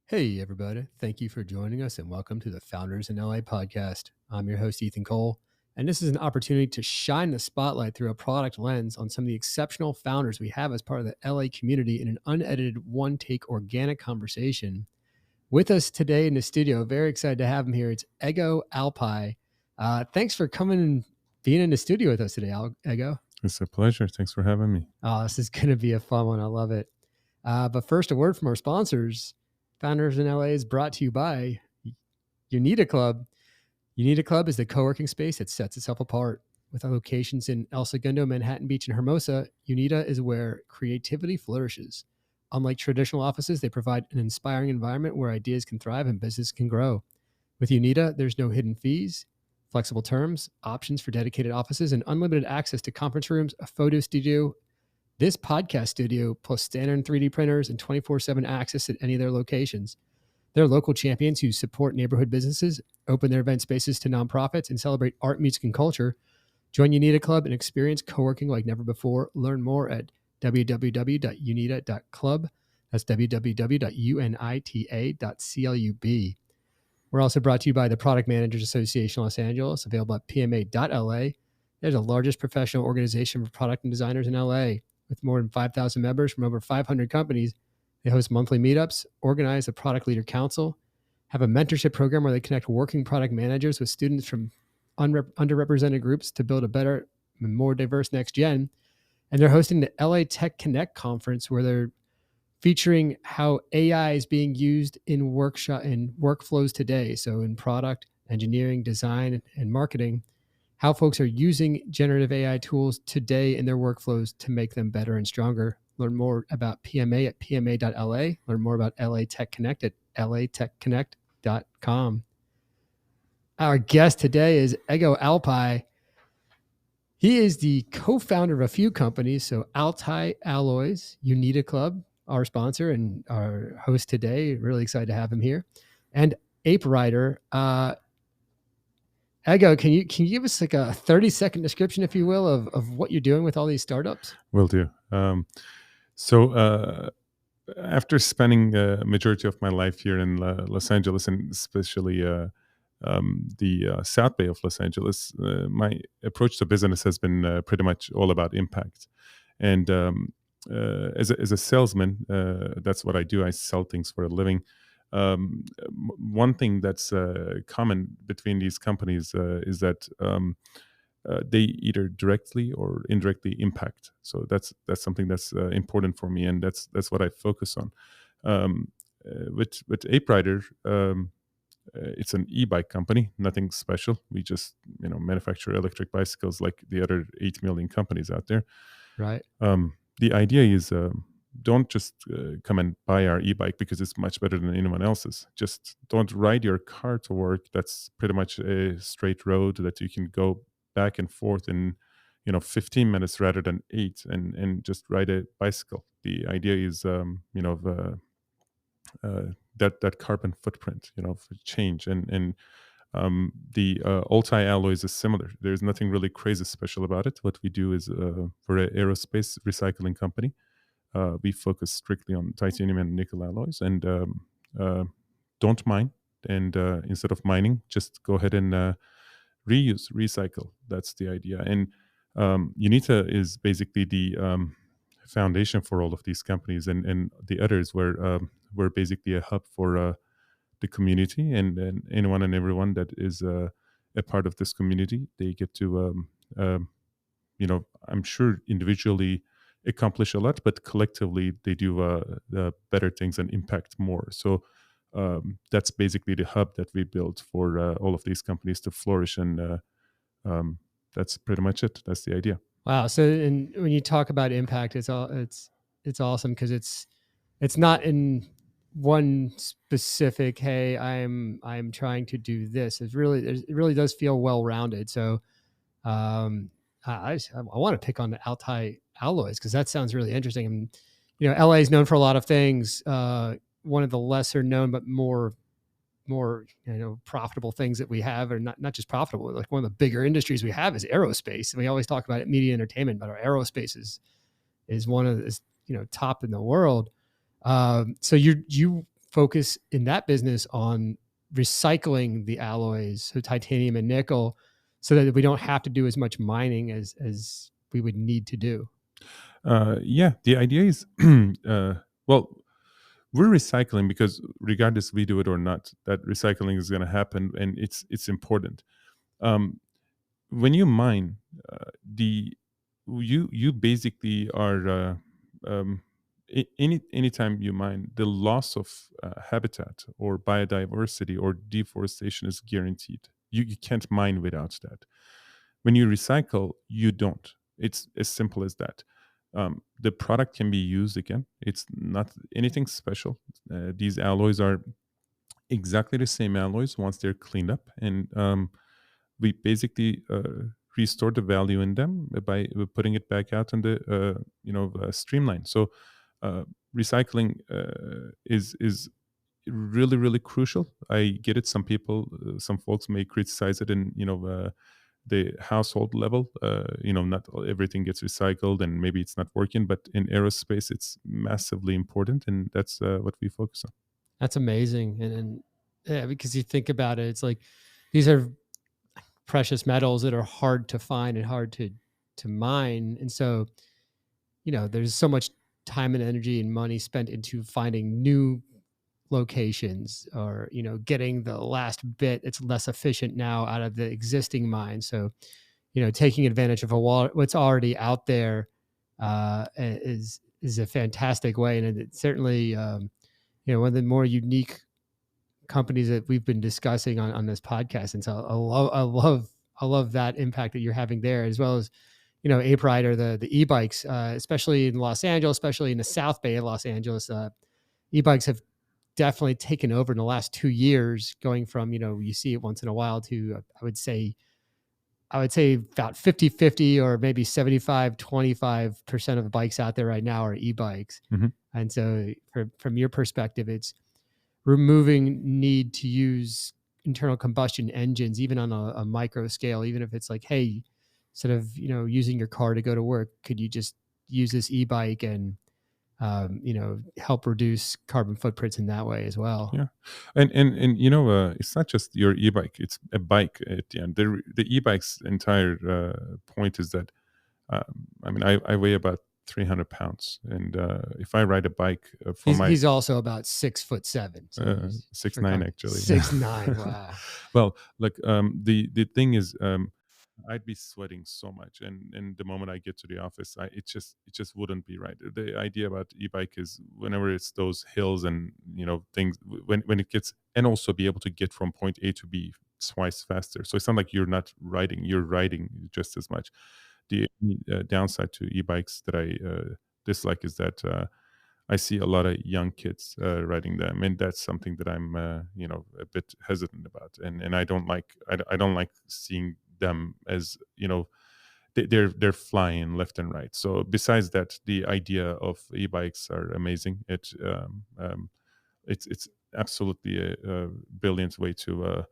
Hey, everybody. Thank you for joining us and welcome to the Founders in LA podcast. I'm your host, Ethan Cole, and this is an opportunity to shine the spotlight through a product lens on some of the exceptional founders we have as part of the LA community in an unedited, one take organic conversation. With us today in the studio, very excited to have him here. It's Ego Alpay. Thanks for coming and being in the studio with us today, Ego. It's a pleasure. Thanks for having me. Oh, this is going to be a fun one. I love it. But first, a word from our sponsors. Founders in LA is brought to you by Unita Club. Unita Club is the co-working space that sets itself apart. With our locations in El Segundo, Manhattan Beach, and Hermosa, Unita is where creativity flourishes. Unlike traditional offices, they provide an inspiring environment where ideas can thrive and business can grow. With Unita, there's no hidden fees, flexible terms, options for dedicated offices, and unlimited access to conference rooms, a photo studio, this podcast studio, plus standard 3D printers and 24/7 access at any of their locations. They're local champions who support neighborhood businesses, open their event spaces to nonprofits, and celebrate art, music, and culture. Join Unita Club and experience co-working like never before. Learn more at www.unita.club. That's www.unita.club. We're also brought to you by the Product Managers Association Los Angeles, available at pma.la. They're the largest professional organization for product and designers in LA. With more than 5,000 members from over 500 companies, they host monthly meetups, organize a product leader council, have a mentorship program where they connect working product managers with students from underrepresented groups to build a better and more diverse next gen. And they're hosting the LA Tech Connect conference where they're featuring how AI is being used in workflows today. So in product, engineering, design, and marketing, how folks are using generative AI tools today in their workflows to make them better and stronger. Learn more about PMA at pma.la. Learn more about LA Tech Connect at latechconnect.com. Our guest today is Ego Alpay. He is the co-founder of a few companies, so Alpay Alloys, Unita Club, our sponsor and our host today. Really excited to have him here. And Ape Rider. Ego, can you give us like a 30-second description, if you will, of what you're doing with all these startups? Will do. After spending a majority of my life here in Los Angeles, and especially the South Bay of Los Angeles, my approach to business has been pretty much all about impact. And as a salesman, that's what I do. I sell things for a living. One thing that's common between these companies is that they either directly or indirectly impact. So that's something that's important for me, and that's what I focus on. With Ape Rider, it's an e-bike company, nothing special. We just manufacture electric bicycles like the other 8 million companies out there. Right. The idea is don't just come and buy our e-bike because it's much better than anyone else's. Just don't ride your car to work. That's pretty much a straight road that you can go back and forth in 15 minutes rather than 8, and just ride a bicycle. The idea is that carbon footprint for change, and the Alpay Alloys is similar. There's nothing really crazy special about it. What we do is for an aerospace recycling company, we focus strictly on titanium and nickel alloys, and don't mine. And instead of mining, just go ahead and recycle. That's the idea. And Unita is basically the foundation for all of these companies, and the others were basically a hub for the community, and anyone and everyone that is a part of this community, they get to I'm sure individually accomplish a lot, but collectively they do better things and impact more. So that's basically the hub that we built for all of these companies to flourish, and that's pretty much it. That's the idea. Wow. So, and when you talk about impact, it's awesome because it's not in one specific, hey, I'm trying to do this. It really does feel well-rounded. So I want to pick on the Alpay Alloys because that sounds really interesting. And LA is known for a lot of things. One of the lesser known but more profitable things that we have, or not just profitable, like one of the bigger industries we have is aerospace. And we always talk about it, media entertainment, but our aerospace is one of the top in the world. So you focus in that business on recycling the alloys, so titanium and nickel, so that we don't have to do as much mining as we would need to do. Yeah, the idea is, well, we're recycling because regardless we do it or not, that recycling is going to happen, and it's important. Um, when you mine, the you basically are anytime you mine, the loss of habitat or biodiversity or deforestation is guaranteed. You can't mine without that. When you recycle, you don't. It's as simple as that. The product can be used again. It's not anything special. These alloys are exactly the same alloys once they're cleaned up, and we basically restore the value in them by putting it back out in the streamline. So recycling is really really crucial. I get it. Some people, some folks may criticize it in the household level. Not everything gets recycled, and maybe it's not working. But in aerospace, it's massively important, and that's what we focus on. That's amazing. And yeah, because you think about it, it's like these are precious metals that are hard to find and hard to mine. And so, there's so much time and energy and money spent into finding new locations, or getting the last bit it's less efficient now out of the existing mine. So taking advantage of what's already out there is a fantastic way. And it's certainly one of the more unique companies that we've been discussing on this podcast. And so I love that impact that you're having there, as well as Ape Rider, the e-bikes, especially in Los Angeles, especially in the South Bay of Los Angeles. E-bikes have definitely taken over in the last 2 years, going from you see it once in a while to I would say about 50-50, or maybe 75-25% of the bikes out there right now are e-bikes. Mhm. And so from your perspective, it's removing need to use internal combustion engines, even on a micro scale. Even if it's like, hey, instead of using your car to go to work, could you just use this e-bike and help reduce carbon footprints in that way as well? Yeah, and it's not just your e-bike; it's a bike at the end. The e-bike's entire point is that I weigh about 300 pounds, and if I ride a bike for my He's also about 6'7", so he's 6'9" actually. 6'9". Wow. Well, look, the thing is, I'd be sweating so much, and the moment I get to the office, it just wouldn't be right. The idea about e-bike is whenever it's those hills and things, when it gets, and also be able to get from point A to B twice faster. So it's not like you're not riding; you're riding just as much. The downside to e-bikes that I dislike is that I see a lot of young kids riding them, and that's something that I'm a bit hesitant about, and I don't like I don't like seeing them as they're flying left and right. So besides that, the idea of e-bikes are amazing. It's absolutely a brilliant way to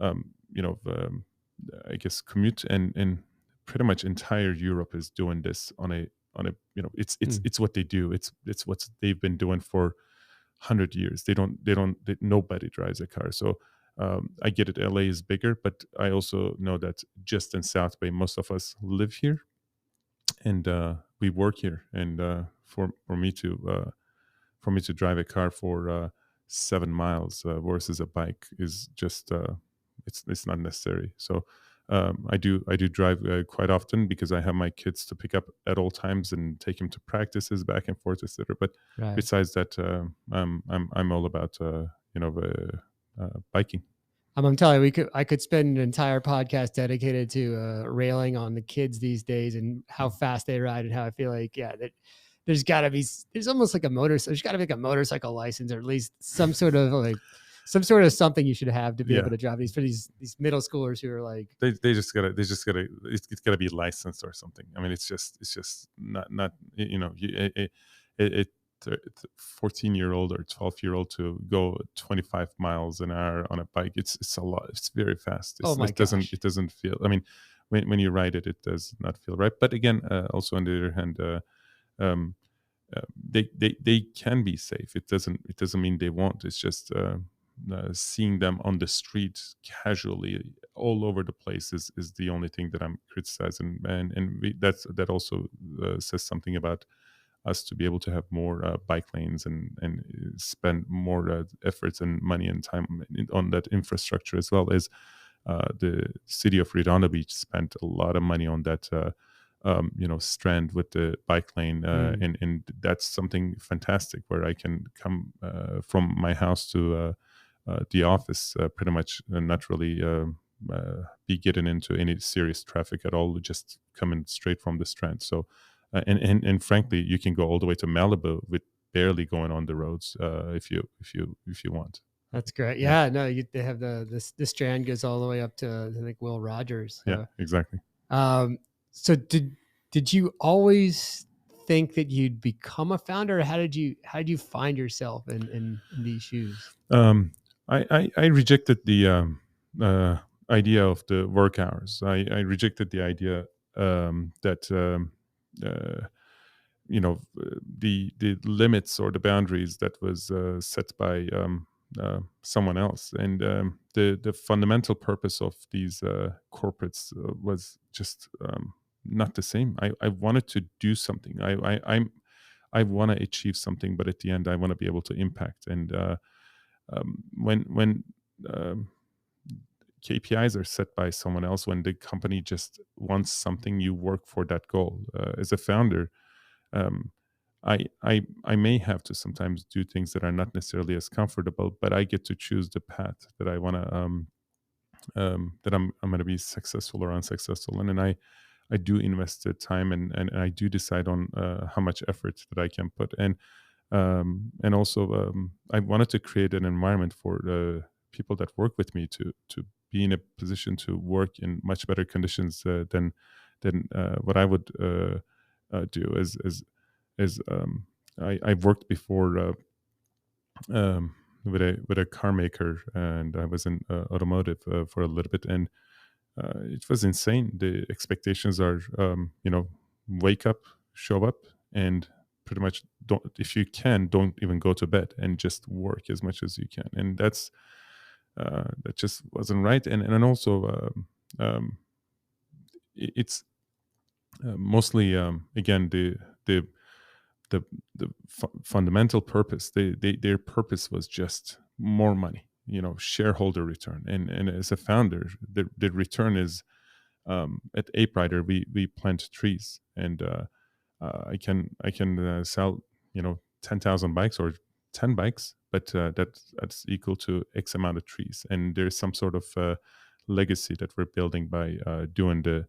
I guess commute, and pretty much entire Europe is doing this on a Mm. it's what they do. It's what they've been doing for 100 years. Nobody drives a car. So I get it. LA is bigger, but I also know that just in South Bay, most of us live here, and we work here. And for me to drive a car for 7 miles versus a bike is just it's not necessary. So I do drive quite often because I have my kids to pick up at all times and take him to practices back and forth, etc. But Right. besides that, I'm all about biking. I'm telling you, I could spend an entire podcast dedicated to railing on the kids these days and how fast they ride, and how I feel like, yeah, that there's almost like there's got to be like a motorcycle license, or at least some sort of something you should have to be Yeah, able to drive these for these middle schoolers who are like, it's gotta be licensed or something. I mean, it's just not it 14-year-old or 12-year-old to go 25 miles an hour on a bike. It's a lot. It's very fast. oh my It doesn't gosh. it doesn't feel. I mean, when you ride it, it does not feel right. But again, also on the other hand, um, they can be safe. It doesn't mean they won't. It's just seeing them on the street casually all over the place is the only thing that I'm criticizing. That also says something about us to be able to have more bike lanes and spend more efforts and money and time on that infrastructure, as well as the city of Redondo Beach spent a lot of money on that strand with the bike lane, Mm. and that's something fantastic where I can come from my house to the office pretty much not really be getting into any serious traffic at all, just coming straight from the strand. So and frankly, you can go all the way to Malibu with barely going on the roads if you want. That's great. Yeah, Yeah, no, they have the strand goes all the way up to I think Will Rogers. yeah, So, exactly. um, so did you always think that you'd become a founder, or how did you find yourself in these shoes? Um, I rejected the uh, idea of the work hours. I rejected the idea that uh, the limits or the boundaries that was set by someone else, and the fundamental purpose of these corporates was just not the same. I wanted to do something. I want to achieve something, but at the end, I want to be able to impact. And when um, KPIs are set by someone else, when the company just wants something, you work for that goal. As a founder, um, I may have to sometimes do things that are not necessarily as comfortable, but I get to choose the path that I want to that I'm going to be successful or unsuccessful in, and I do invest the time and I do decide on how much effort that I can put in. And also, I wanted to create an environment for the people that work with me to be in a position to work in much better conditions than what I would do. As I've worked before with a car maker, and I was in automotive for a little bit, and it was insane. The expectations are, wake up, show up, and pretty much don't. If you can, don't even go to bed and just work as much as you can. And that just wasn't right. And also, it's mostly again the the fundamental purpose. Their purpose was just more money. Shareholder return. And as a founder, the return is at Ape Rider, we plant trees, and I can sell 10,000 bikes or 10 bikes, but that's equal to X amount of trees, and there's some sort of legacy that we're building by doing the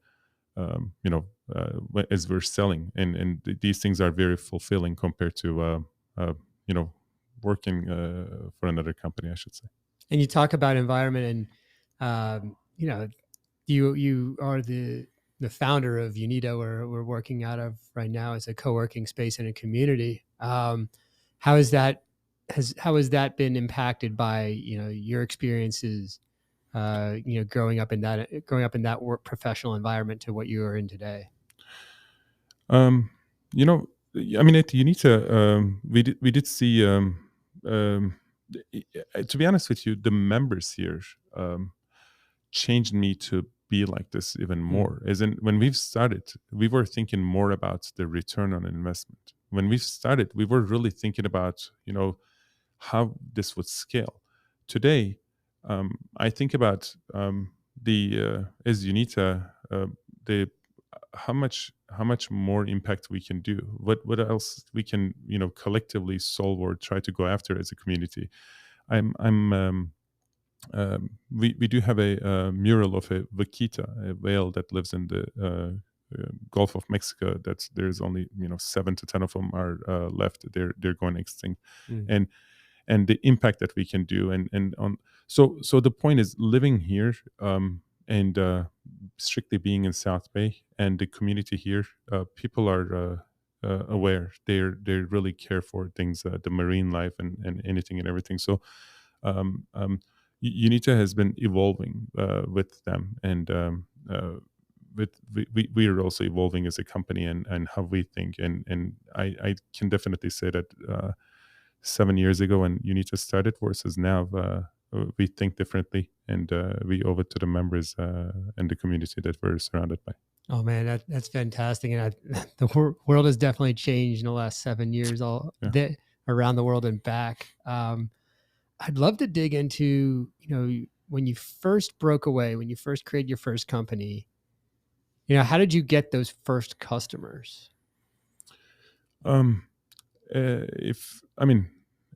as we're selling, and these things are very fulfilling compared to uh, you know working for another company, I should say. And you talk about environment, and you are the founder of Unito, where we're working out of right now as a co-working space in a community. How is that how has that been impacted by your experiences, growing up in that work professional environment to what you are in today? Um, you know, I mean, at UNITA, we did see. Um, to be honest with you, the members here changed me to be like this even Mm. more. As in, when we've started, we were thinking more about the return on investment. When we started, we were really thinking about how this would scale. Today, I think about the as UNITA, the how much more impact we can do, what else we can collectively solve or try to go after as a community. I'm We do have a mural of a vaquita, a whale that lives in the Gulf of Mexico. That's There's only 7 to 10 of them are left. They're going extinct, Mm. and the impact that we can do, and on. So the point is living here, and strictly being in South Bay and the community here. People are aware. They really care for things, the marine life and anything and everything. So um, um, Unita has been evolving with them, and we are also evolving as a company, and how we think, and I can definitely say that 7 years ago when Unita started versus now, we think differently, and we owe it to the members and the community that we're surrounded by. Oh man, that's fantastic. And world has definitely changed in the last 7 years, Yeah. around the world and back. I'd love to dig into, when you first broke away, when you first created your first company, how did you get those first customers? Um, if I mean,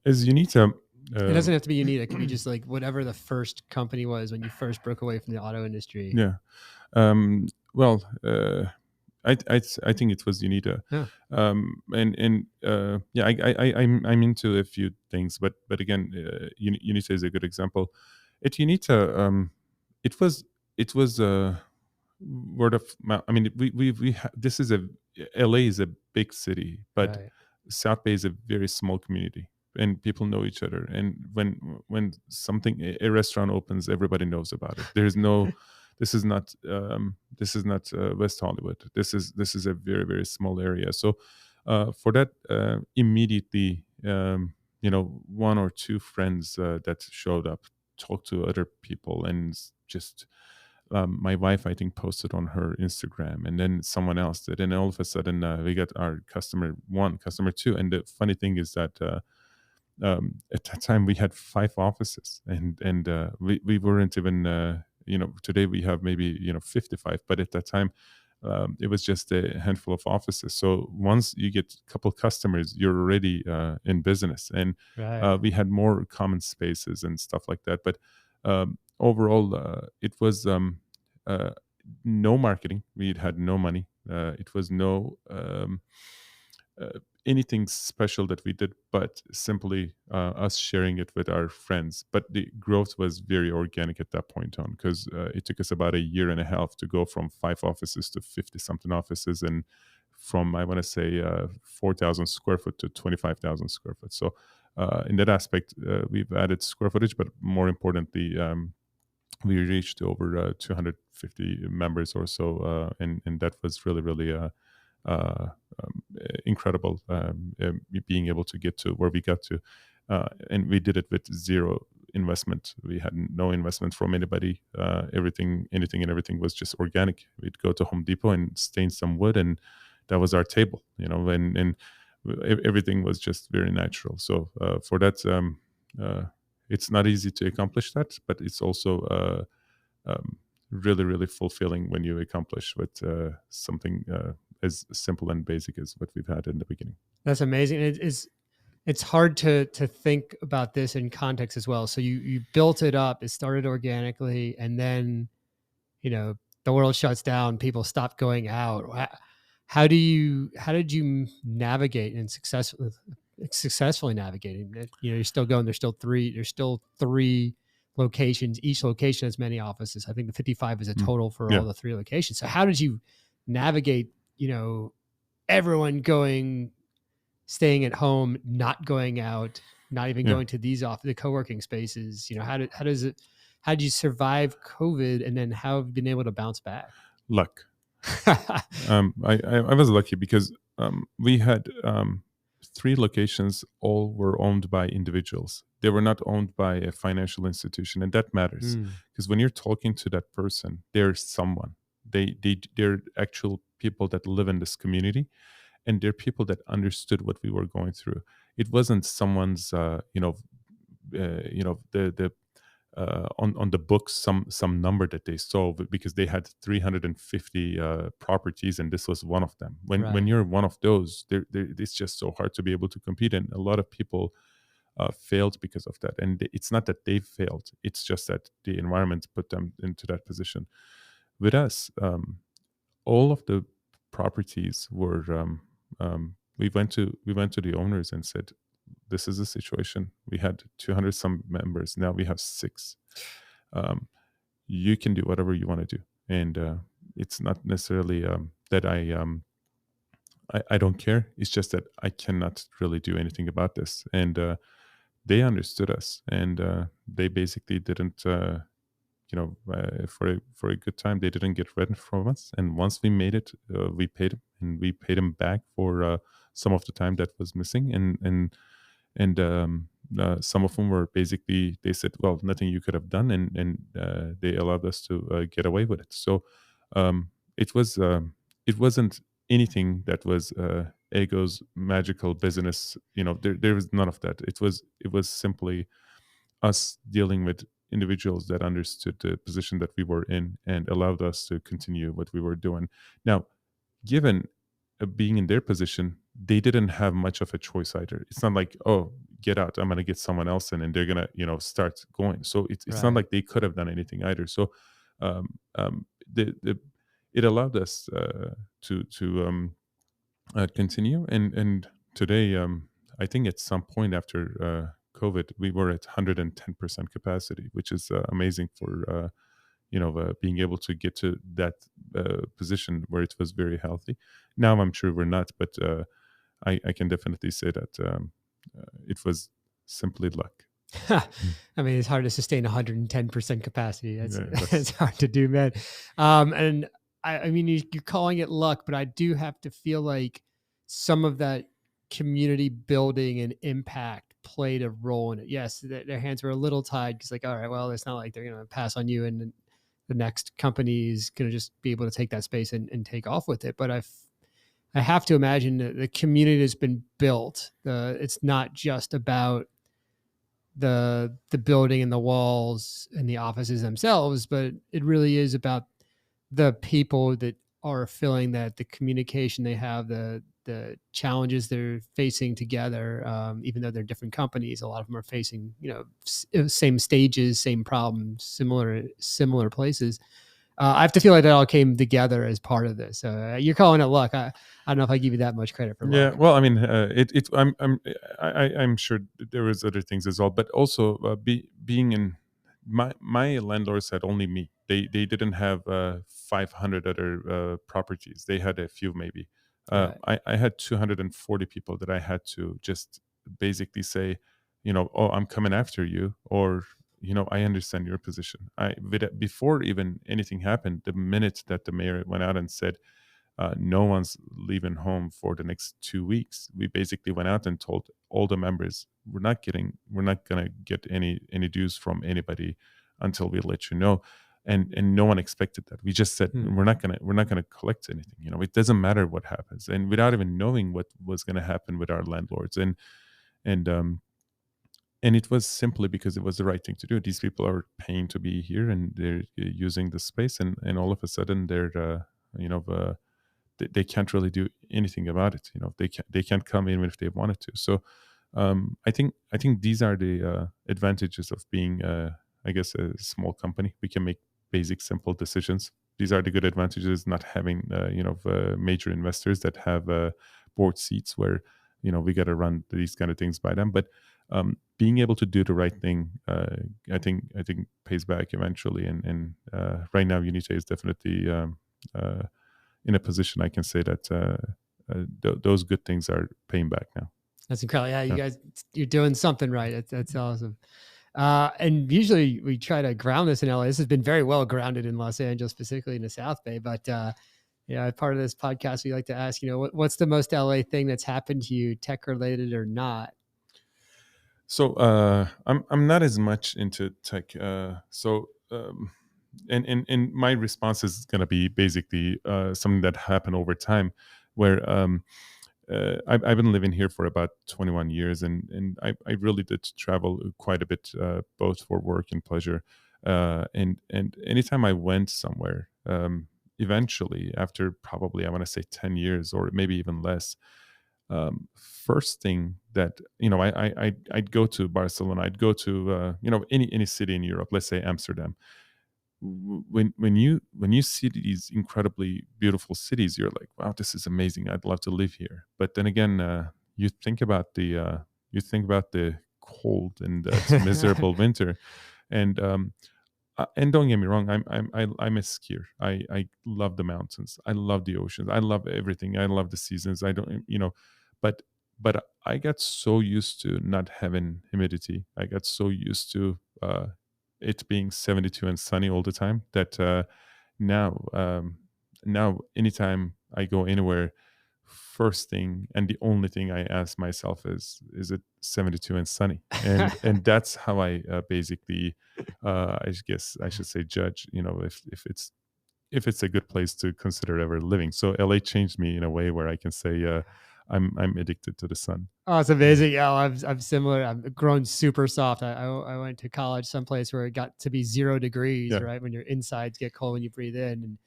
as Unita, It uh, doesn't have to be unique. It could be just like whatever the first company was when you first broke away from the auto industry. yeah. Well, I think it was Unita, Yeah. and yeah, I'm into a few things, but again, Unita is a good example. At Unita, it was word of mouth. I mean, this is LA is a big city, but Right. South Bay is a very small community, and people know each other. And when something a restaurant opens, everybody knows about it. There's no, this is not West Hollywood. This is a very very small area. So for that, immediately, one or two friends that showed up, talked to other people, and just my wife, I think, posted on her Instagram, and then someone else did, and all of a sudden we got our customer one, customer two. And the funny thing is that at that time we had 5 offices, and we weren't even today we have maybe 55, but at that time it was just a handful of offices. So once you get a couple customers, you're already in business, and Right. we had more common spaces and stuff like that. But overall, it was uh, no marketing. We had no money. It was no anything special that we did, but simply us sharing it with our friends. But the growth was very organic at that point on, because it took us about a year and a half to go from 5 offices to 50 something offices, and from, I want to say, 4,000 square foot to 25,000 square foot. So in that aspect, we've added square footage, but more importantly, we reached over 250 members or so, and that was really really uh, incredible, being able to get to where we got to, and we did it with zero investment. We had no investment from anybody. Anything and everything was just organic. We'd go to Home Depot and stain some wood, and that was our table, and everything was just very natural. So for that, it's not easy to accomplish that, but it's also really really fulfilling when you accomplish with something as simple and basic as what we've had in the beginning. That's amazing. It's hard to think about this in context as well. So you built it up, it started organically, and then you know the world shuts down, people stop going out. How did you navigate and successfully navigating it? You're still going. There's still three locations. Each location has many offices. I think the 55 is a Mm. total for Yeah, all the 3 locations. So how did you navigate, everyone going, staying at home, not going out, not even yeah, going to the co-working spaces? How did you survive COVID, and then how have you been able to bounce back? luck. I was lucky because we had 3 locations. All were owned by individuals. They were not owned by a financial institution, and that matters, Mm, because when you're talking to that person, they're someone. They're actual people that live in this community, and they're people that understood what we were going through. It wasn't someone's the on the books, some number that they saw, because they had 350 properties, and this was one of them. When right. you're one of those, it's just so hard to be able to compete, and a lot of people failed because of that. And it's not that they failed; it's just that the environment put them into that position. With us, all of the properties were. We went to the owners and said, "This is the situation. We had 200 some members. Now we have six. Um, you can do whatever you want to do." And it's not necessarily that I don't care. It's just that I cannot really do anything about this. And they understood us, and they basically didn't. for a good time, they didn't get rent from us. And once we made it, we paid them, and we paid them back for some of the time that was missing. And some of them were basically, they said, well, nothing you could have done, and they allowed us to get away with it. So it was it wasn't anything that was ego's magical business. There was none of that. It was simply us dealing with individuals that understood the position that we were in and allowed us to continue what we were doing. Now, given being in their position, they didn't have much of a choice either. It's not like, oh, get out, I'm going to get someone else in, and they're going to, start going. So it's not Right. like they could have done anything either. So the it allowed us to continue. And today, I think at some point after COVID, we were at 110% capacity, which is amazing for being able to get to that position where it was very healthy. Now I'm sure we're not, but I can definitely say that it was simply luck. Mm. I mean, it's hard to sustain 110% capacity. That's Yeah, it's that's hard to do, man. And I mean, you're calling it luck, but I do have to feel like some of that community building and impact played a role in it. Yes, their hands were a little tied because, like, all right, well, it's not like they're going to pass on you, and then the next company is going to just be able to take that space and take off with it. But I have to imagine that the community has been built. It's not just about the building and the walls and the offices themselves, but it really is about the people that are feeling that, the communication they have, the challenges they're facing together. Even though they're different companies, a lot of them are facing same stages, same problems, similar places. I have to feel like that all came together as part of this. You're calling it luck. I don't know if I give you that much credit for Yeah, luck. well, I mean, I'm sure there was other things as well, but also being in my landlords had only me. They didn't have 500 other properties. They had a few maybe. Right. I had 240 people that I had to just basically say, oh, I'm coming after you, or I understand your position. Before even anything happened, the minute that the mayor went out and said, no one's leaving home for the next 2 weeks. We basically went out and told all the members, we're not gonna get any dues from anybody until we let you know. And no one expected that. We just said Hmm. we're not gonna collect anything. It doesn't matter what happens, and without even knowing what was gonna happen with our landlords. And it was simply because it was the right thing to do. These people are paying to be here, and they're using the space, and all of a sudden they can't really do anything about it. They can't come in even if they wanted to. So I think these are the advantages of being, I guess, a small company. We can make basic, simple decisions. These are the good advantages. Not having major investors that have board seats where we got to run these kind of things by them. But being able to do the right thing, I think pays back eventually. And right now, Unite is definitely in a position I can say that those good things are paying back now. That's incredible. Yeah, you Yeah. guys, you're doing something right. That's awesome. And usually we try to ground this in LA. This has been very well grounded in Los Angeles, specifically in the South Bay. But as part of this podcast, we like to ask, what's the most LA thing that's happened to you, tech related or not? So I'm not as much into tech. And my response is going to be basically something that happened over time, where I've been living here for about 21 years, and I really did travel quite a bit, both for work and pleasure. And anytime I went somewhere, eventually, after probably I want to say 10 years or maybe even less, first thing that I'd go to Barcelona, I'd go to any city in Europe, let's say Amsterdam. When you see these incredibly beautiful cities, you're like, wow, this is amazing. I'd love to live here. But then again, you think about the cold and that miserable winter, and don't get me wrong, I'm a skier. I love the mountains. I love the oceans. I love everything. I love the seasons. I don't, but I got so used to not having humidity. I got so used to it being 72 and sunny all the time, that now now anytime I go anywhere, first thing and the only thing I ask myself is it 72 and sunny? And that's how I basically I guess I should say judge, if it's a good place to consider ever living. So LA changed me in a way where I can say I'm addicted to the sun. Oh, it's Yeah. amazing. Yeah, I'm similar. I've grown super soft. I went to college someplace where it got to be 0 degrees, Yeah. right? When your insides get cold when you breathe in.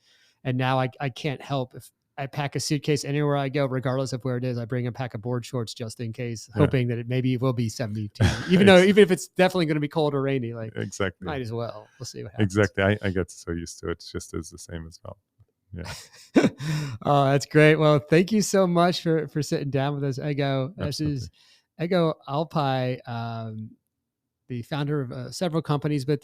And now I can't help if I pack a suitcase anywhere I go, regardless of where it is. I bring a pack of board shorts just in case, Yeah. hoping that it maybe will be 72. Ex- Even if it's definitely going to be cold or rainy, like exactly. might as well. We'll see what happens. Exactly. I got so used to it. It's just as the same as well. Yeah. Oh, that's great. Well, thank you so much for sitting down with us, Ego. This Absolutely. is Ego Alpay, the founder of several companies, but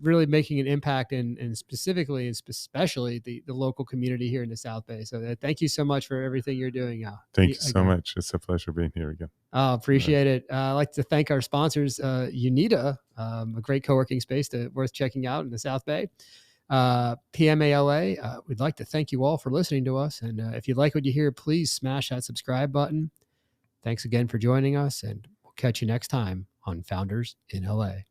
really making an impact and specifically and especially the local community here in the South Bay. So thank you so much for everything you're doing, Thank you so Ego. much. It's a pleasure being here again. Oh, All right. appreciate it. I'd like to thank our sponsors, Unita, a great co-working space worth checking out in the South Bay. PMALA, we'd like to thank you all for listening to us. And if you like what you hear, please smash that subscribe button. Thanks again for joining us, and we'll catch you next time on Founders in LA.